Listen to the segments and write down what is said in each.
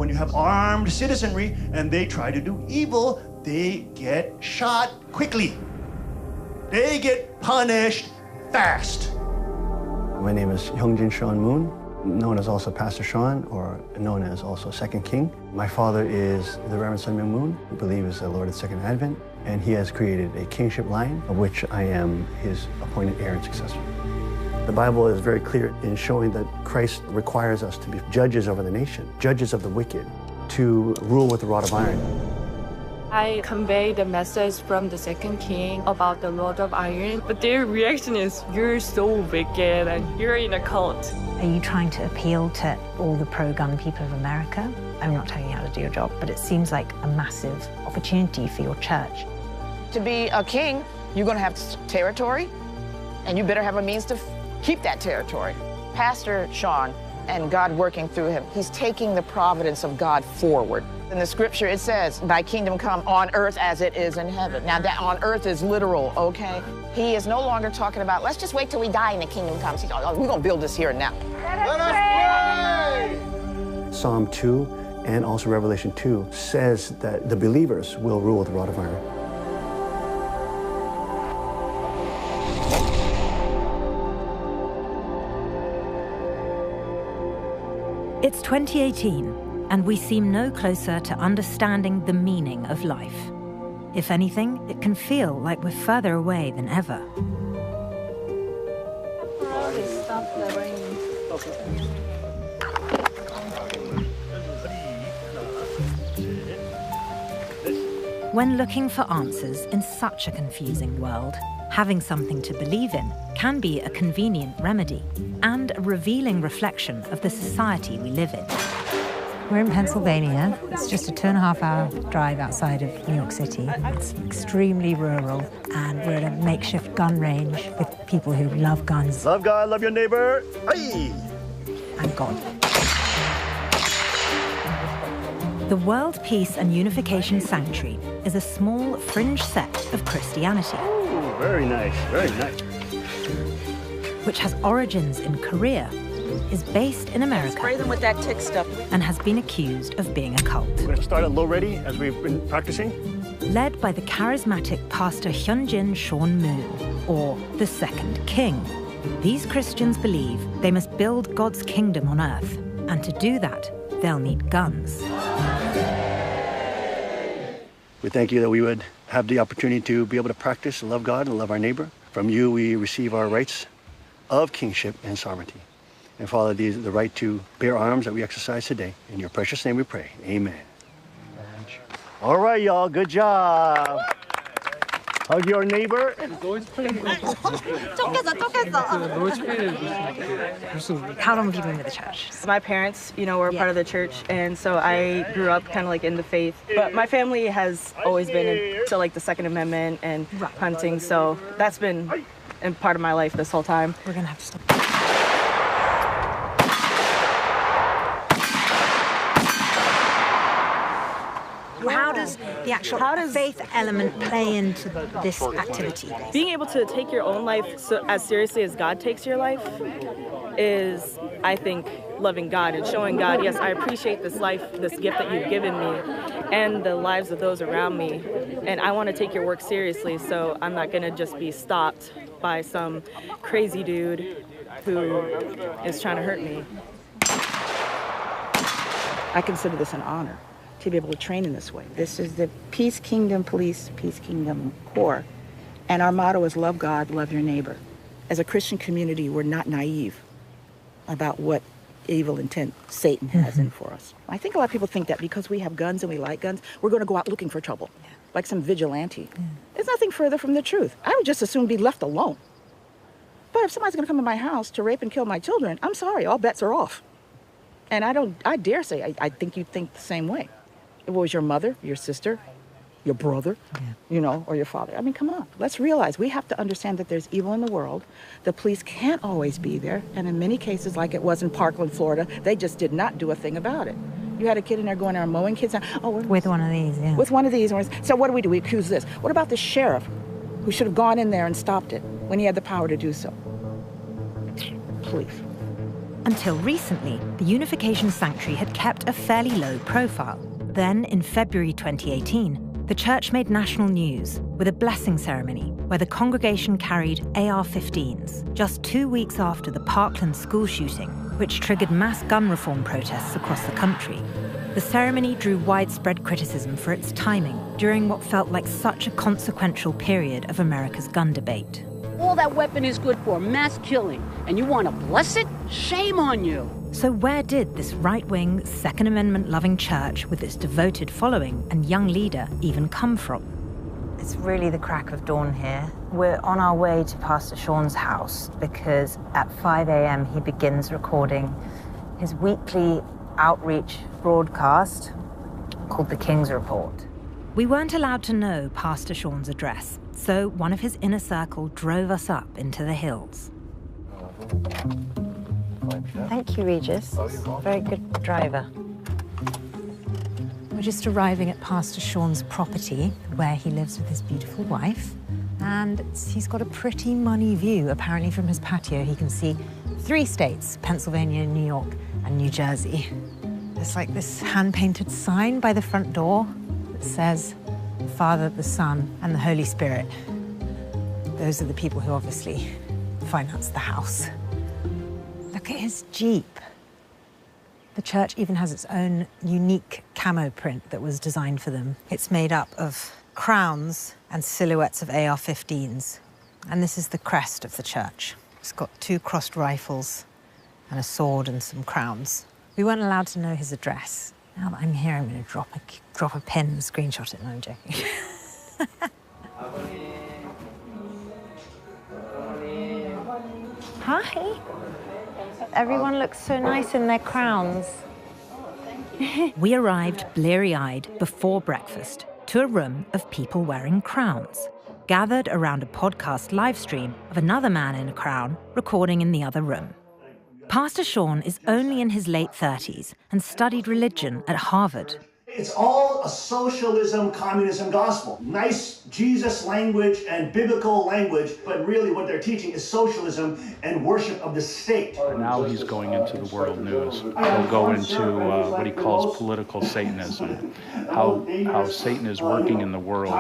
when you have armed citizenry and they try to do evil, they get shot quickly. They get punished fast. My name is Hyungjin Sean Moon, known as also Pastor Sean, or known as also Second King. My father is the Reverend Sun Myung Moon, who believes is the Lord of the Second Advent, and he has created a kingship line, of which I am his appointed heir and successor. The Bible is very clear in showing that Christ requires us to be judges over the nation, judges of the wicked, to rule with the rod of iron. I convey the message from the Second King about the Lord of Iron, but their reaction is, you're so wicked and you're in a cult. Are you trying to appeal to all the pro-gun people of America? I'm not telling you how to do your job, but it seems like a massive opportunity for your church. To be a king, you're going to have territory, and you better have a means to keep that territory. Pastor Sean, and God working through him, he's taking the providence of God forward. In the scripture, it says, thy kingdom come on earth as it is in heaven. Now, that on earth is literal, okay? He is no longer talking about, let's just wait till we die and the kingdom comes. He's like, oh, we're going to build this here and now. Let us pray! Psalm 2 and also Revelation 2 says that the believers will rule with the rod of iron. It's 2018, and we seem no closer to understanding the meaning of life. If anything, it can feel like we're further away than ever. When looking for answers in such a confusing world, having something to believe in can be a convenient remedy and a revealing reflection of the society we live in. We're in Pennsylvania. It's just a 2.5-hour drive outside of New York City. It's extremely rural, and we're at a makeshift gun range with people who love guns. Love God, love your neighbor. Aye. And God. The World Peace and Unification Sanctuary is a small fringe sect of Christianity. Ooh, very nice, very nice. Which has origins in Korea, is based in America, Spray them with that tick stuff. and has been accused of being a cult. We're going to start at low ready, as we've been practicing. Led by the charismatic pastor Hyunjin Sean Moon, or the Second King. These Christians believe they must build God's kingdom on earth, and to do that, they'll need guns. We thank you that we would have the opportunity to be able to practice and love God and love our neighbor. From you, we receive our rights of kingship and sovereignty. And Father, the right to bear arms that we exercise today. In your precious name we pray, amen. All right, y'all, good job. Hug your neighbor. How long have you been with the church? My parents, were part of the church, and so I grew up kind of like in the faith. But my family has always been into like the Second Amendment and hunting, so that's been part of my life this whole time. We're gonna have to stop. How does the actual faith element play into this activity? Being able to take your own life as seriously as God takes your life is, I think, loving God and showing God, yes, I appreciate this life, this gift that you've given me, and the lives of those around me. And I want to take your work seriously, so I'm not going to just be stopped by some crazy dude who is trying to hurt me. I consider this an honor to be able to train in this way. This is the Peace Kingdom Police, Peace Kingdom Corps. And our motto is love God, love your neighbor. As a Christian community, we're not naive about what evil intent Satan has in for us. I think a lot of people think that because we have guns and we like guns, we're going to go out looking for trouble, like some vigilante. There's nothing further from the truth. I would just as soon be left alone. But if somebody's going to come in my house to rape and kill my children, I'm sorry, all bets are off. And I dare say, I think you think the same way. If it was your mother, your sister, your brother, or your father. I mean, come on. Let's realize we have to understand that there's evil in the world. The police can't always be there. And in many cases, like it was in Parkland, Florida, they just did not do a thing about it. You had a kid in there going around mowing kids down. With one of these, yeah. With one of these. So what do? We accuse this. What about the sheriff who should have gone in there and stopped it when he had the power to do so? Please. Until recently, the Unification Sanctuary had kept a fairly low profile. Then, in February 2018, the church made national news with a blessing ceremony where the congregation carried AR-15s, just 2 weeks after the Parkland school shooting, which triggered mass gun reform protests across the country. The ceremony drew widespread criticism for its timing during what felt like such a consequential period of America's gun debate. All that weapon is good for, mass killing, and you want to bless it? Shame on you. So where did this right-wing, Second Amendment-loving church with its devoted following and young leader even come from? It's really the crack of dawn here. We're on our way to Pastor Sean's house because at 5 a.m. he begins recording his weekly outreach broadcast called The King's Report. We weren't allowed to know Pastor Sean's address, so one of his inner circle drove us up into the hills. Thank you, Regis. Very good driver. We're just arriving at Pastor Sean's property, where he lives with his beautiful wife. And he's got a pretty money view. Apparently from his patio, he can see 3 states, Pennsylvania, New York, and New Jersey. There's like this hand-painted sign by the front door that says, the Father, the Son, and the Holy Spirit. Those are the people who obviously finance the house. Look at his Jeep. The church even has its own unique camo print that was designed for them. It's made up of crowns and silhouettes of AR-15s. And this is the crest of the church. It's got 2 crossed rifles and a sword and some crowns. We weren't allowed to know his address. Now that I'm here, I'm going to drop a pin and screenshot it. No, I'm joking. Hi. Everyone looks so nice in their crowns. We arrived bleary-eyed before breakfast to a room of people wearing crowns, gathered around a podcast live stream of another man in a crown recording in the other room. Pastor Sean is only in his late 30s and studied religion at Harvard. It's all a socialism, communism gospel. Nice Jesus language and biblical language, but really what they're teaching is socialism and worship of the state. Now he's going into the world news. He'll go into what he calls political Satanism, how Satan is working in the world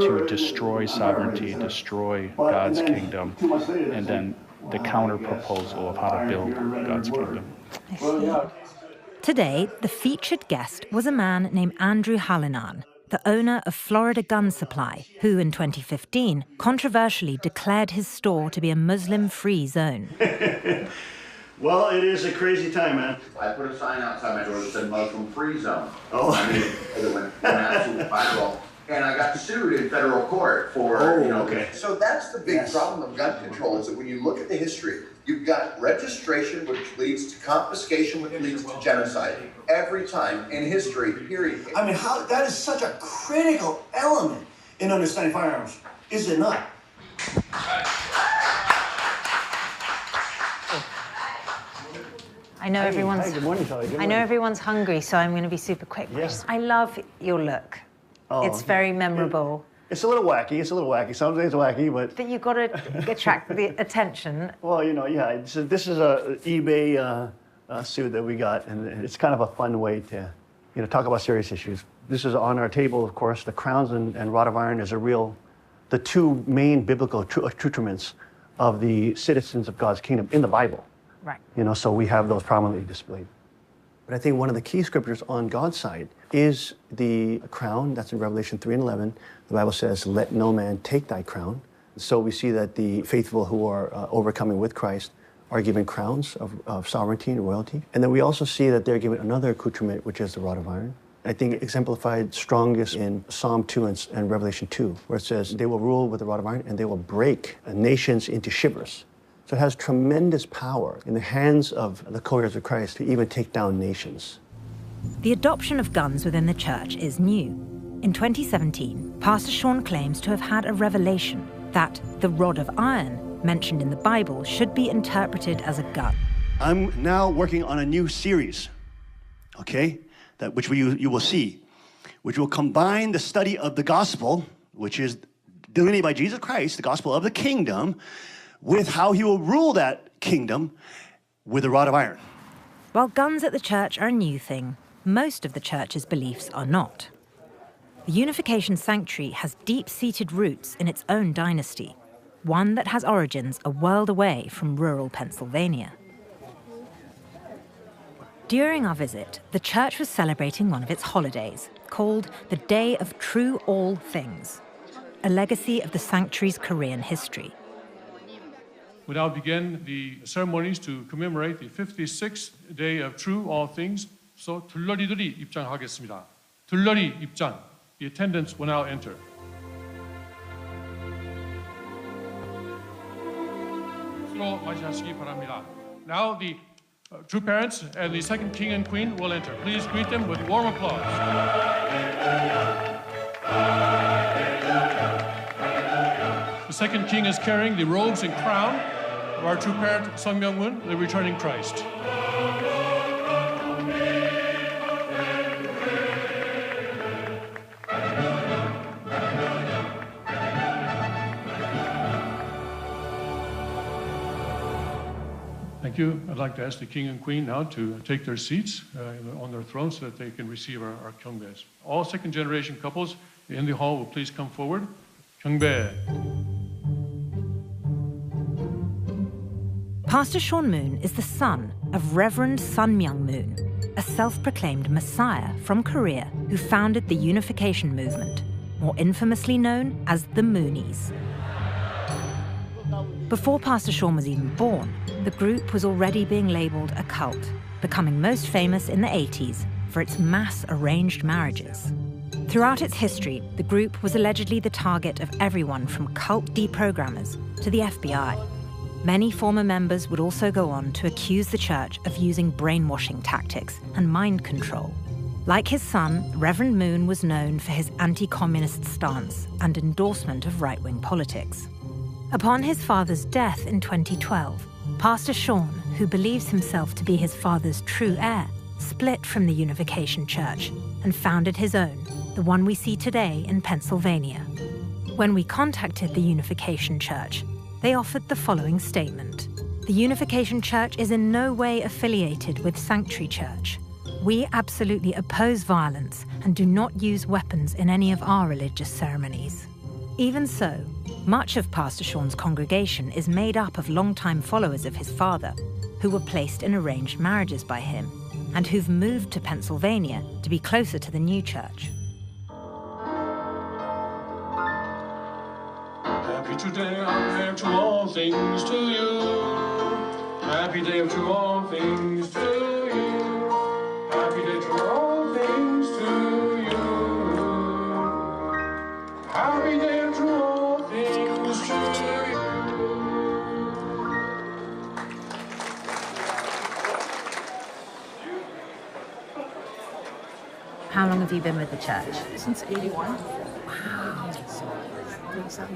to destroy sovereignty, destroy God's kingdom, and then the counter-proposal of how to build God's kingdom. Today, the featured guest was a man named Andrew Hallinan, the owner of Florida Gun Supply, who in 2015 controversially declared his store to be a Muslim-free zone. Well, it is a crazy time, man. I put a sign outside my door that said Muslim-free zone. Oh. I mean, it went absolutely viral. And I got sued in federal court for, okay. So that's the big problem of gun control, is that when you look at the history, you've got registration, which leads to confiscation, which leads to genocide. Every time in history, period. I mean, that is such a critical element in understanding firearms, is it not? I know everyone's. Hi, good morning, Charlie. Good I know morning. everyone's hungry, so I'm going to be super quick. Yeah. I love your look. Oh, it's very memorable. It's a little wacky. Some days wacky, but... But you've got to attract the attention. Well, yeah, this is a eBay suit that we got, and it's kind of a fun way to, talk about serious issues. This is on our table, of course. The crowns and rod of iron is the 2 main biblical accoutrements of the citizens of God's kingdom in the Bible. Right. So we have those prominently displayed. But I think one of the key scriptures on God's side is the crown. That's in Revelation 3:11. The Bible says, "Let no man take thy crown." So we see that the faithful who are overcoming with Christ are given crowns of sovereignty and royalty. And then we also see that they're given another accoutrement, which is the rod of iron. I think exemplified strongest in Psalm 2 and Revelation 2, where it says, "They will rule with the rod of iron, and they will break nations into shivers." So it has tremendous power in the hands of the couriers of Christ to even take down nations. The adoption of guns within the church is new. In 2017, Pastor Sean claims to have had a revelation that the rod of iron mentioned in the Bible should be interpreted as a gun. I'm now working on a new series, okay, which you will see, which will combine the study of the gospel, which is delineated by Jesus Christ, the gospel of the kingdom, with how he will rule that kingdom, with a rod of iron. While guns at the church are a new thing, most of the church's beliefs are not. The Unification Sanctuary has deep-seated roots in its own dynasty, one that has origins a world away from rural Pennsylvania. During our visit, the church was celebrating one of its holidays, called the Day of True All Things, a legacy of the sanctuary's Korean history. We now begin the ceremonies to commemorate the 56th day of True All Things. So, 둘러리들이 입장하겠습니다. 둘러리 입장. The attendants will now enter. 서로 맞이하시기 바랍니다. Now the true parents and the second king and queen will enter. Please greet them with warm applause. The second king is carrying the robes and crown of our true parent, Sung Myung-moon, the returning Christ. Thank you. I'd like to ask the king and queen now to take their seats on their thrones so that they can receive our 경배s. All second-generation couples in the hall will please come forward. 경배. Pastor Sean Moon is the son of Reverend Sun Myung-moon, a self-proclaimed messiah from Korea who founded the Unification Movement, more infamously known as the Moonies. Before Pastor Sean was even born, the group was already being labelled a cult, becoming most famous in the 80s for its mass arranged marriages. Throughout its history, the group was allegedly the target of everyone from cult deprogrammers to the FBI. Many former members would also go on to accuse the church of using brainwashing tactics and mind control. Like his son, Reverend Moon was known for his anti-communist stance and endorsement of right-wing politics. Upon his father's death in 2012, Pastor Sean, who believes himself to be his father's true heir, split from the Unification Church and founded his own, the one we see today in Pennsylvania. When we contacted the Unification Church, they offered the following statement. The Unification Church is in no way affiliated with Sanctuary Church. We absolutely oppose violence and do not use weapons in any of our religious ceremonies. Even so, much of Pastor Sean's congregation is made up of longtime followers of his father, who were placed in arranged marriages by him, and who've moved to Pennsylvania to be closer to the new church. Happy today, I'm to all things to you. Happy day to all things to you. Happy day to all things to you. Happy day to all things to you. How long have you been with the church? Since 81. Wow.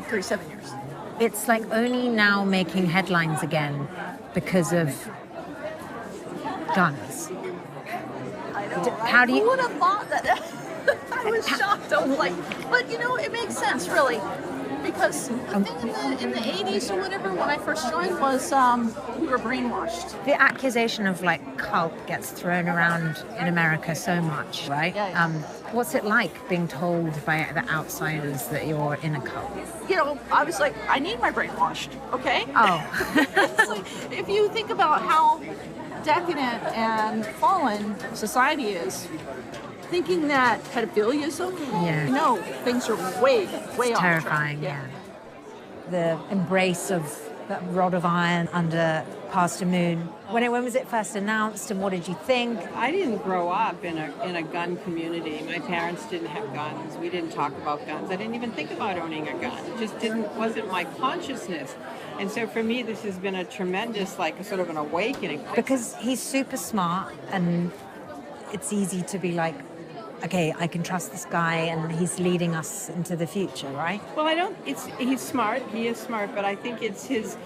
37 years. It's like only now making headlines again because of guns. I know. How do you... Who would have thought that? I was shocked. I was like, but you know, it makes sense, really. Because I think in the 80s or whatever, when I first joined, was we were brainwashed. The accusation of like cult gets thrown around in America so much, right? Yeah. What's it like being told by the outsiders that you're in a cult? You know, I was like, I need my brainwashed, okay? Oh. It's like, if you think about how decadent and fallen society is, thinking that pedophilia is okay, Yeah. no, things are way off Terrifying, track. yeah. The embrace of that rod of iron under Pastor Moon. When was it first announced, and what did you think? I didn't grow up in a gun community. My parents didn't have guns. We didn't talk about guns. I didn't even think about owning a gun. It just wasn't my consciousness. And so for me, this has been a tremendous, like, sort of an awakening. Because he's super smart, and it's easy to be like, okay, I can trust this guy and he's leading us into the future, right? Well, he's smart, he is smart, but I think it's his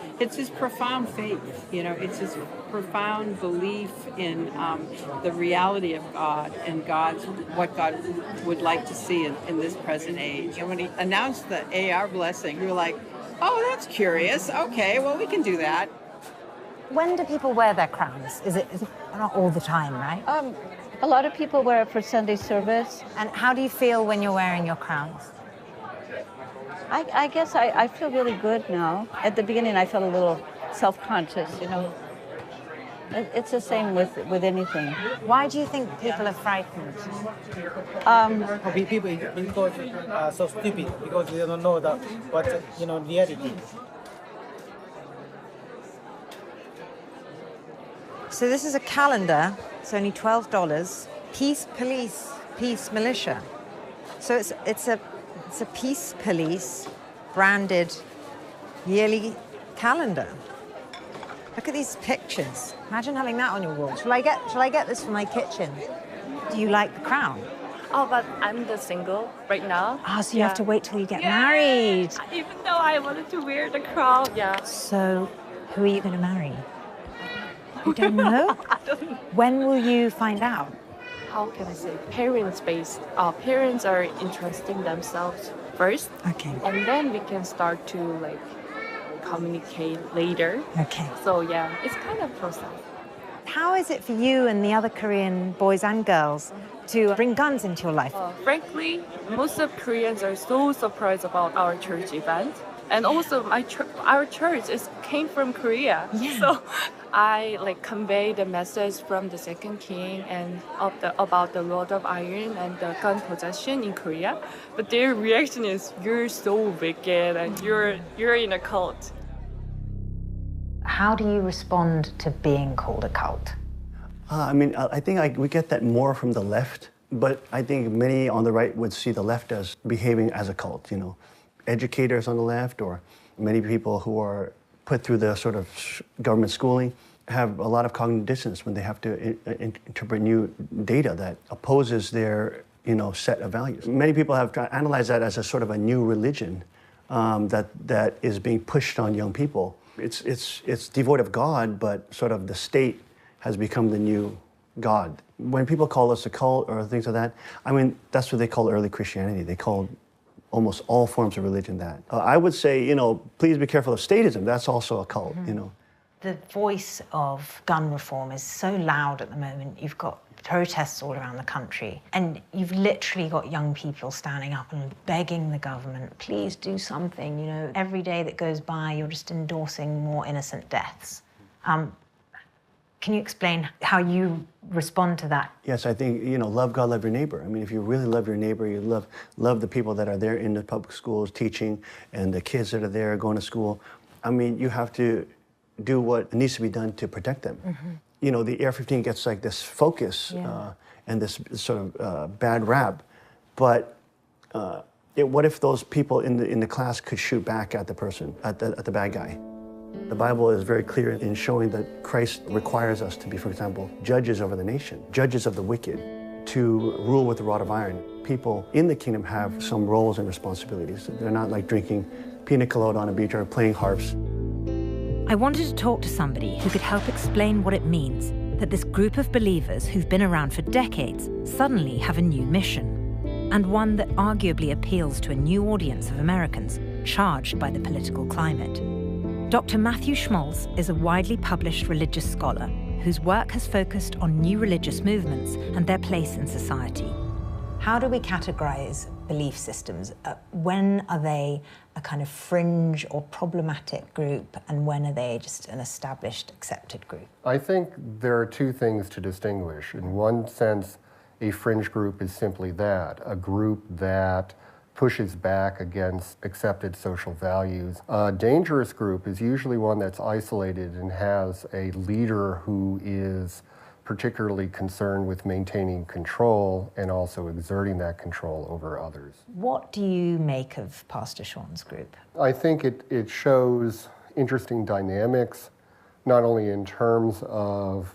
profound faith, you know, it's his profound belief in the reality of God and what God would like to see in this present age. And when he announced the AR blessing, we were like, oh, that's curious. Okay, well, we can do that. When do people wear their crowns? Is it not all the time, right? A lot of people wear it for Sunday service. And how do you feel when you're wearing your crowns? I guess I feel really good now. At the beginning, I felt a little self-conscious, you know. It's the same with anything. Why do you think people are frightened? People because so stupid because they don't know what reality. So this is a calendar. It's only $12. Peace Police, Peace Militia. So it's a Peace Police branded yearly calendar. Look at these pictures. Imagine having that on your wall. Shall I get this for my kitchen? Do you like the crown? Oh, but I'm the single right now. Ah, so you have to wait till you get married. Even though I wanted to wear the crown, yeah. So, who are you going to marry? You don't know? I don't know. When will you find out? How can I say? Parents-based. Parents are interesting themselves first. Okay. And then we can start to like communicate later. Okay. So yeah, it's kind of process. How is it for you and the other Korean boys and girls to bring guns into your life? Frankly, most of Koreans are so surprised about our church event. And also, our church came from Korea. Yeah. So I like convey the message from the second king and about the Lord of Iron and the gun possession in Korea. But their reaction is, "You're so wicked and you're in a cult." How do you respond to being called a cult? I think we get that more from the left, but I think many on the right would see the left as behaving as a cult, you know. Educators on the left or many people who are put through the sort of government schooling have a lot of cognitive dissonance when they have to interpret new data that opposes their, set of values. Many people have analyzed that as a sort of a new religion that is being pushed on young people. It's devoid of God, but sort of the state has become the new God. When people call us a cult or things like that, that's what they call early Christianity. They called almost all forms of religion that. I would say, please be careful of statism. That's also a cult, The voice of gun reform is so loud at the moment. You've got protests all around the country, and you've literally got young people standing up and begging the government, please do something. Every day that goes by, you're just endorsing more innocent deaths. Can you explain how you respond to that? Yes, I think, love God, love your neighbor. If you really love your neighbor, you love the people that are there in the public schools teaching and the kids that are there going to school. You have to do what needs to be done to protect them. Mm-hmm. The AR-15 gets like this focus and this sort of bad rap, but what if those people in the class could shoot back at the person, at the bad guy? The Bible is very clear in showing that Christ requires us to be, for example, judges over the nation, judges of the wicked, to rule with the rod of iron. People in the kingdom have some roles and responsibilities. They're not like drinking pina colada on a beach or playing harps. I wanted to talk to somebody who could help explain what it means that this group of believers who've been around for decades suddenly have a new mission, and one that arguably appeals to a new audience of Americans charged by the political climate. Dr. Matthew Schmalz is a widely published religious scholar whose work has focused on new religious movements and their place in society. How do we categorize belief systems? When are they a kind of fringe or problematic group, and when are they just an established, accepted group? I think there are two things to distinguish. In one sense, a fringe group is simply that, a group that pushes back against accepted social values. A dangerous group is usually one that's isolated and has a leader who is particularly concerned with maintaining control and also exerting that control over others. What do you make of Pastor Sean's group? I think it shows interesting dynamics, not only in terms of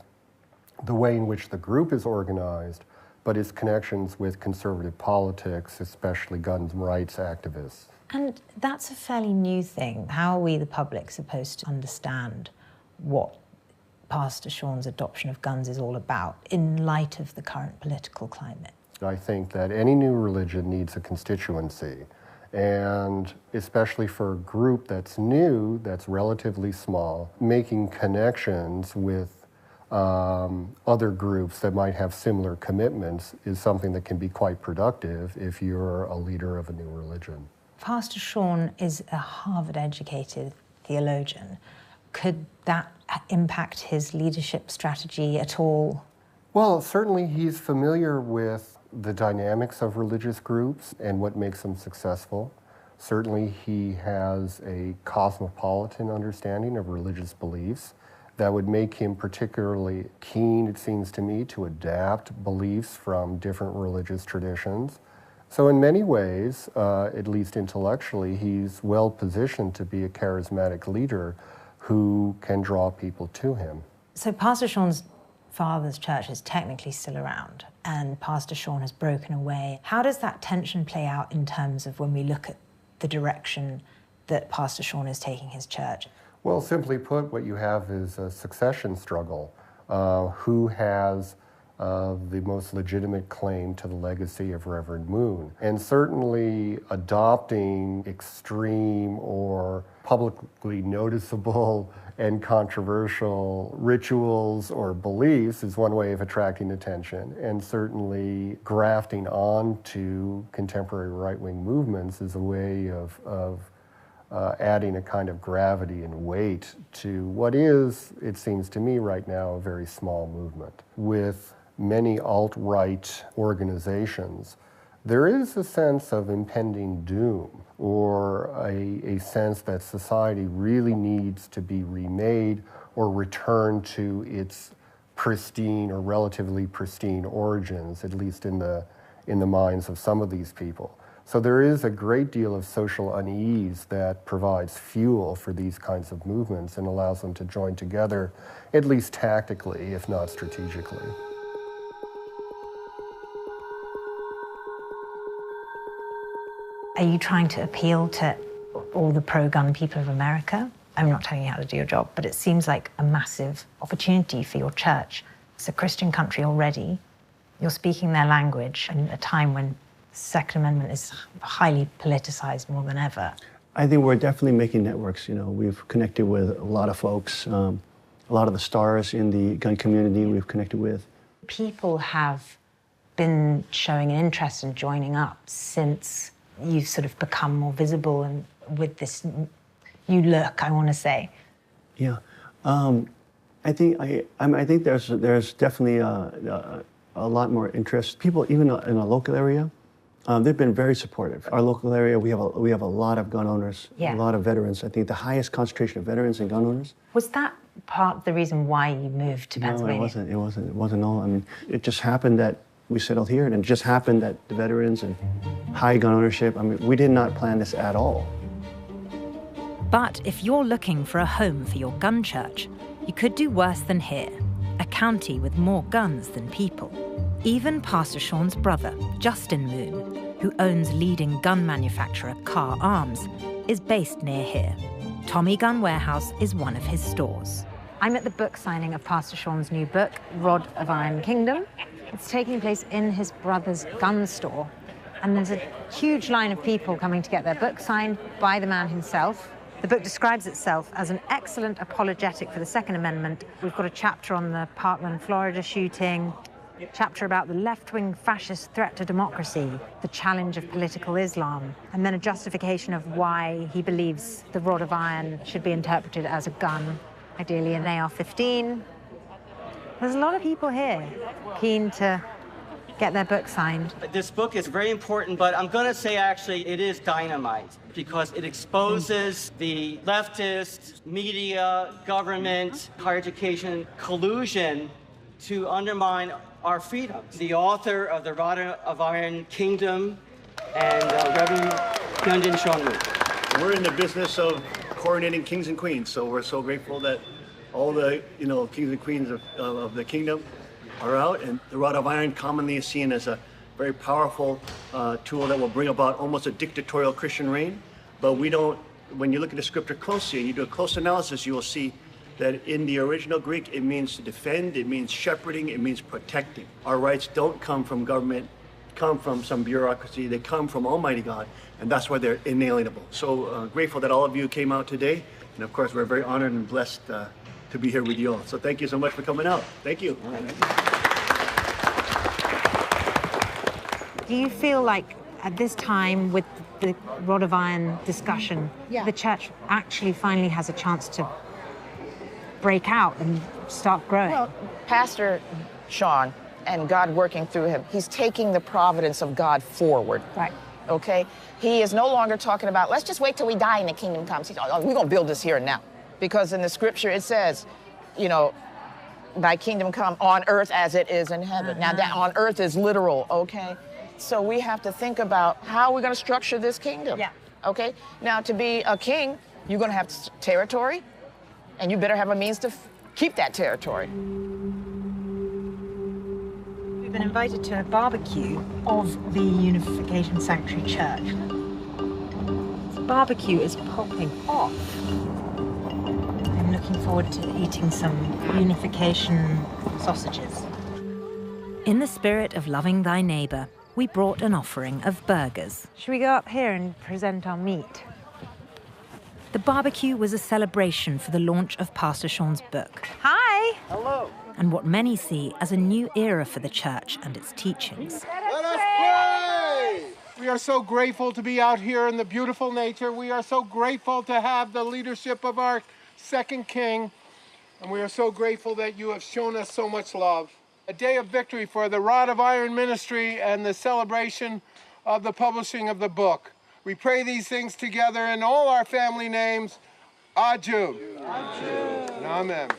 the way in which the group is organized, but its connections with conservative politics, especially gun rights activists. And that's a fairly new thing. How are we, the public, supposed to understand what Pastor Sean's adoption of guns is all about in light of the current political climate? I think that any new religion needs a constituency, And especially for a group that's new, that's relatively small, making connections with other groups that might have similar commitments is something that can be quite productive if you're a leader of a new religion. Pastor Sean is a Harvard-educated theologian. Could that impact his leadership strategy at all? Well, certainly he's familiar with the dynamics of religious groups and what makes them successful. Certainly he has a cosmopolitan understanding of religious beliefs that would make him particularly keen, it seems to me, to adapt beliefs from different religious traditions. So in many ways, at least intellectually, he's well positioned to be a charismatic leader who can draw people to him. So Pastor Sean's father's church is technically still around, and Pastor Sean has broken away. How does that tension play out in terms of when we look at the direction that Pastor Sean is taking his church? Well, simply put, what you have is a succession struggle. Who has the most legitimate claim to the legacy of Reverend Moon? And certainly adopting extreme or publicly noticeable and controversial rituals or beliefs is one way of attracting attention, and certainly grafting onto contemporary right-wing movements is a way of adding a kind of gravity and weight to what is, it seems to me right now, a very small movement. With many alt-right organizations, there is a sense of impending doom, or a sense that society really needs to be remade or returned to its pristine or relatively pristine origins, at least in the minds of some of these people. So there is a great deal of social unease that provides fuel for these kinds of movements and allows them to join together, at least tactically, if not strategically. Are you trying to appeal to all the pro-gun people of America? I'm not telling you how to do your job, but it seems like a massive opportunity for your church. It's a Christian country already. You're speaking their language in a time when the Second Amendment is highly politicized more than ever. I think we're definitely making networks. You know, we've connected with a lot of folks, a lot of the stars in the gun community we've connected with. People have been showing an interest in joining up since you've sort of become more visible and with this new look, I want to say. Yeah, I think there's definitely a lot more interest. People, even in a local area, they've been very supportive. Our local area, we have a lot of gun owners, Yeah. a lot of veterans. I think the highest concentration of veterans and gun owners. Was that part of the reason why you moved to Pennsylvania? No, it wasn't all. I mean, it just happened that we settled here, and it just happened that the veterans and high gun ownership, I mean, we did not plan this at all. But if you're looking for a home for your gun church, you could do worse than here, a county with more guns than people. Even Pastor Sean's brother, Justin Moon, who owns leading gun manufacturer Car Arms, is based near here. Tommy Gun Warehouse is one of his stores. I'm at the book signing of Pastor Sean's new book, Rod of Iron Kingdom. It's taking place in his brother's gun store. And there's a huge line of people coming to get their book signed by the man himself. The book describes itself as an excellent apologetic for the Second Amendment. We've got a chapter on the Parkland, Florida shooting, a chapter about the left-wing fascist threat to democracy, the challenge of political Islam, and then a justification of why he believes the rod of iron should be interpreted as a gun, ideally an AR-15. There's a lot of people here keen to get their book signed. This book is very important, but I'm going to say actually it is dynamite because it exposes the leftist, media, government, higher education collusion to undermine our freedom. The author of The Rod of Iron Kingdom and Reverend Hyunjin Sean Moon. We're in the business of coronating kings and queens, so we're so grateful that all the kings and queens of the kingdom are out, and the rod of iron commonly is seen as a very powerful tool that will bring about almost a dictatorial Christian reign. But we don't, when you look at the scripture closely and you do a close analysis, you will see that in the original Greek, it means to defend, it means shepherding, it means protecting. Our rights don't come from government come from some bureaucracy. They come from Almighty God, and that's why they're inalienable. So grateful that all of you came out today, and of course we're very honored and blessed to be here with you all. So thank you so much for coming out. Thank you. Do you feel like at this time with the rod of iron discussion, the church actually finally has a chance to break out and start growing? Well, Pastor Sean and God working through him, he's taking the providence of God forward. Right. Okay? He is no longer talking about, let's just wait till we die and the kingdom comes. He's like, oh, we're going to build this here and now. Because in the scripture it says, you know, thy kingdom come on earth as it is in heaven. Now that on earth is literal, okay? So we have to think about how we're going to structure this kingdom. Yeah. Okay? Now to be a king, you're going to have territory, and you better have a means to keep that territory. We've been invited to a barbecue of the Unification Sanctuary Church. The barbecue is popping off. I'm looking forward to eating some unification sausages. In the spirit of loving thy neighbour, we brought an offering of burgers. Should we go up here and present our meat? The barbecue was a celebration for the launch of Pastor Sean's book. Hi! Hello. And what many see as a new era for the church and its teachings. Let us pray! We are so grateful to be out here in the beautiful nature. We are so grateful to have the leadership of our second king. And we are so grateful that you have shown us so much love. A day of victory for the Rod of Iron ministry and the celebration of the publishing of the book. We pray these things together in all our family names. Adieu. And amen.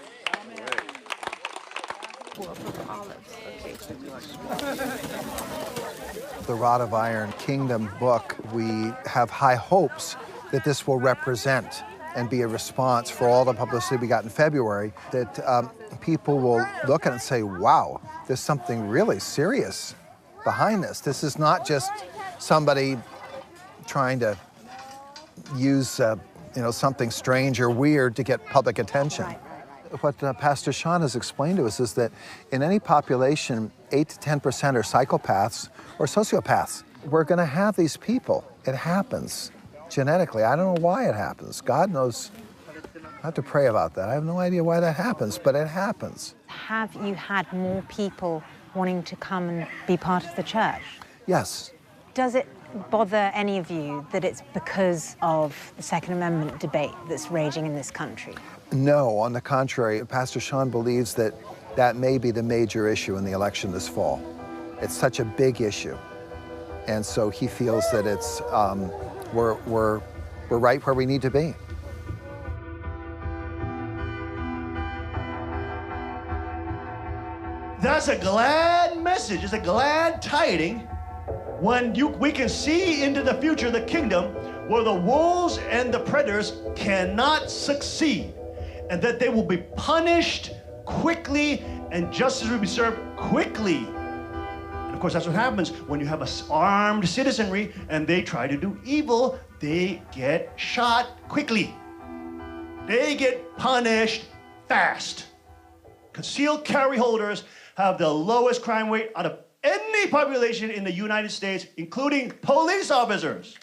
The Rod of Iron Kingdom book, we have high hopes that this will represent and be a response for all the publicity we got in February, that people will look at it and say, wow, there's something really serious behind this. This is not just somebody trying to use something strange or weird to get public attention. What Pastor Sean has explained to us is that in any population, 8 to 10% are psychopaths or sociopaths. We're going to have these people. It happens genetically. I don't know why it happens. God knows. I have to pray about that. I have no idea why that happens, but it happens. Have you had more people wanting to come and be part of the church? Yes. Does it bother any of you that it's because of the Second Amendment debate that's raging in this country? No, on the contrary, Pastor Sean believes that that may be the major issue in the election this fall. It's such a big issue. And so he feels that it's, we're right where we need to be. That's a glad message. It's a glad tiding when we can see into the future of the kingdom where the wolves and the predators cannot succeed, and that they will be punished quickly and justice will be served quickly. And of course, that's what happens when you have an armed citizenry and they try to do evil. They get shot quickly. They get punished fast. Concealed carry holders have the lowest crime rate out of any population in the United States, including police officers.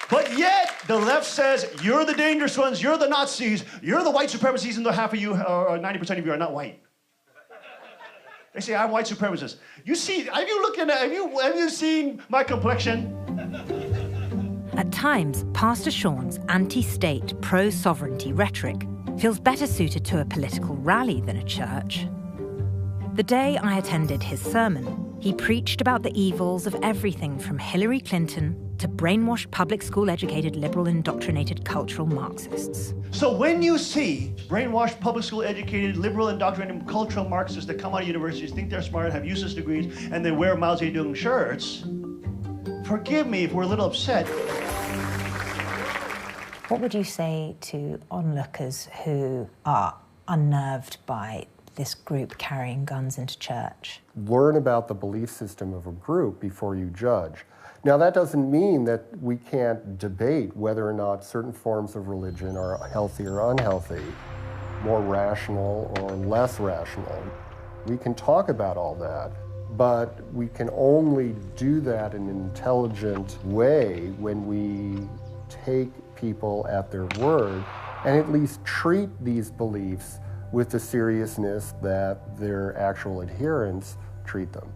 But yet, the left says, you're the dangerous ones, you're the Nazis, you're the white supremacists, even though half of you, or 90% of you are not white. They say, I'm white supremacist. You see, have you seen my complexion? At times, Pastor Sean's anti-state, pro-sovereignty rhetoric feels better suited to a political rally than a church. The day I attended his sermon, he preached about the evils of everything from Hillary Clinton to brainwashed public school-educated, liberal indoctrinated cultural Marxists. So when you see brainwashed public school-educated, liberal indoctrinated cultural Marxists that come out of universities, think they're smart, have useless degrees, and they wear Mao Zedong shirts, forgive me if we're a little upset. What would you say to onlookers who are unnerved by this group carrying guns into church? Learn about the belief system of a group before you judge. Now, that doesn't mean that we can't debate whether or not certain forms of religion are healthy or unhealthy, more rational or less rational. We can talk about all that, But we can only do that in an intelligent way when we take people at their word and at least treat these beliefs with the seriousness that their actual adherents treat them.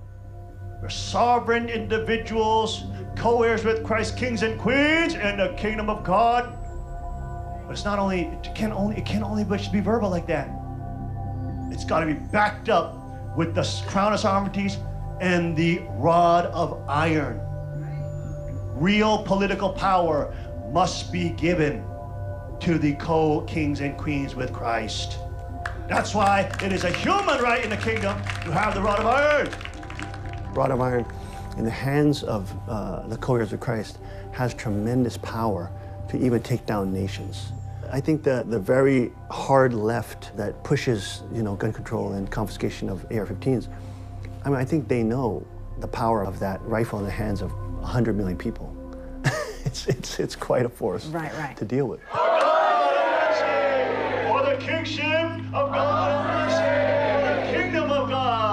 We're sovereign individuals, co-heirs with Christ, kings and queens, and the kingdom of God. But it's not only, it can't only be verbal like that. It's got to be backed up with the crown of sovereignties and the rod of iron. Real political power must be given to the co-kings and queens with Christ. That's why it is a human right in the kingdom to have the rod of iron. Rod of iron in the hands of the co-heirs of Christ has tremendous power to even take down nations. I think that the very hard left that pushes, gun control and confiscation of AR-15s, I think they know the power of that rifle in the hands of 100 million people. It's quite a force to deal with. For the kingship of God, for the kingdom of God.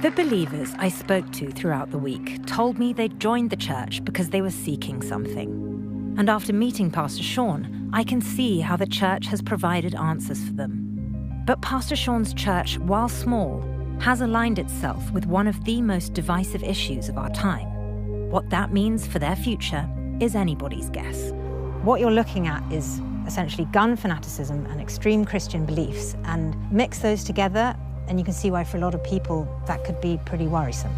The believers I spoke to throughout the week told me they'd joined the church because they were seeking something. And after meeting Pastor Sean, I can see how the church has provided answers for them. But Pastor Sean's church, while small, has aligned itself with one of the most divisive issues of our time. What that means for their future is anybody's guess. What you're looking at is essentially gun fanaticism and extreme Christian beliefs, and mix those together, and you can see why for a lot of people that could be pretty worrisome.